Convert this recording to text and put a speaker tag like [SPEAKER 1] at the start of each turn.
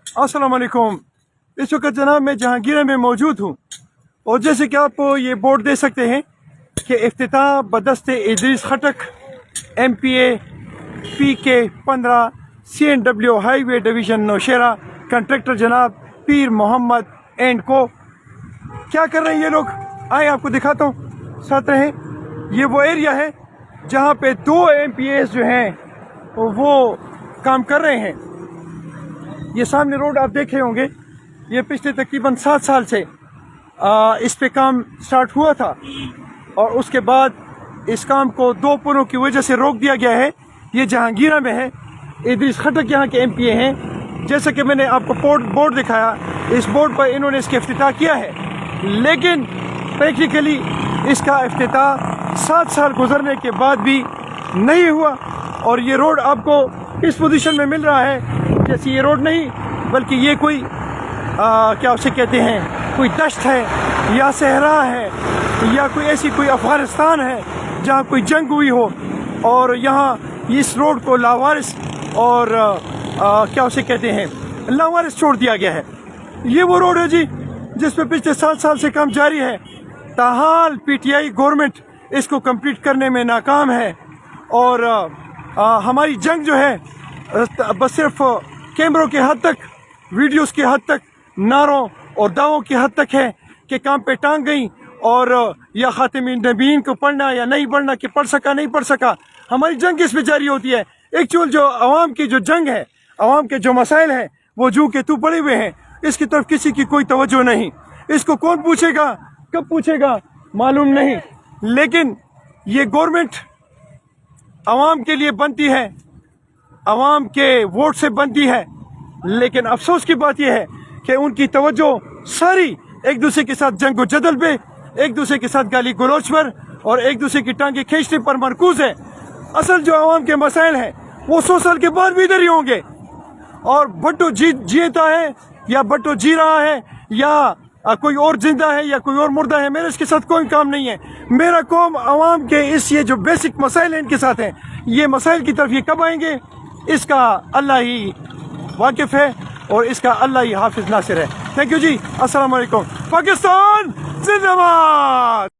[SPEAKER 1] अस्सलाम वालेकुम। इस वक्त जनाब मैं जहांगीर में मौजूद हूँ और जैसे कि आप ये बोर्ड दे सकते हैं कि इफ्तिताह बदस्ते Idrees Khattak MPA PK 15 CNW highway division Nowshera, contractor जनाब पीर मोहम्मद एंड को। क्या कर रहे हैं ये लोग, आए आपको दिखाता हूँ, साथ रहें। ये वो एरिया है जहाँ पे 2 MPAs जो हैं वो काम कर रहे हैं। ये सामने रोड आप देख रहे होंगे, ये पिछले तकरीबन 7 साल से इस पे काम स्टार्ट हुआ था और उसके बाद इस काम को 2 पुलों की वजह से रोक दिया गया है। ये जहांगीरा में है, इदरीस खटक यहाँ के MPA हैं। जैसा कि मैंने आपको बोर्ड दिखाया, इस बोर्ड पर इन्होंने इसका इफ्तिताह किया है, लेकिन प्रैक्टिकली इसका इफ्तिताह 7 साल गुजरने के बाद भी नहीं हुआ। और ये रोड आपको इस पोजीशन में मिल रहा है जैसे ये रोड नहीं, बल्कि ये कोई क्या उसे कहते हैं, कोई दश्त है या सहरा है या कोई ऐसी कोई अफगानिस्तान है जहाँ कोई जंग हुई हो और यहाँ इस रोड को लावारिस और क्या उसे कहते हैं, लावारिस छोड़ दिया गया है। ये वो रोड है जी जिस पे पिछले 7 साल से काम जारी है। ताहाल PTI गवर्नमेंट इसको कंप्लीट करने में नाकाम है और हमारी जंग जो है बस सिर्फ कैमरों के हद तक, वीडियोस के हद तक, नारों और दावों की हद तक है कि काम पे टांग गई और या खातिमीन नबीन को पढ़ना या नहीं पढ़ना, कि पढ़ सका नहीं पढ़ सका। हमारी जंग इस पे जारी होती है। एक्चुअल जो आवाम की जो जंग है, आवाम के जो मसाइल हैं वो जू के तू पड़े हुए हैं, इसकी तरफ किसी की कोई तवज्जो नहीं। इसको कौन पूछेगा, कब पूछेगा मालूम नहीं, लेकिन ये गवर्नमेंट आवाम के लिए बनती है, आवाम के वोट से बनती है, लेकिन अफसोस की बात यह है कि उनकी तवज्जो सारी एक दूसरे के साथ जंग जदल पे, एक दूसरे के साथ गाली गलौज पर और एक दूसरे की टांगे खींचने पर मरकूज है। असल जो आवाम के मसाइल हैं वो 100 साल के बाद भी इधर ही होंगे। और भट्टो जीता है या भट्टो जी रहा है या कोई और जिंदा है या कोई और मुर्दा है, मेरा इसके साथ कोई काम नहीं है। मेरा कौम आवाम के ये जो बेसिक मसाइल हैं इनके साथ हैं। ये मसाइल की तरफ ये कब आएंगे, इसका अल्लाह ही वाकिफ है और इसका अल्लाह ही हाफिज नासिर है। थैंक यू जी, अस्सलाम वालेकुम। पाकिस्तान जिंदाबाद।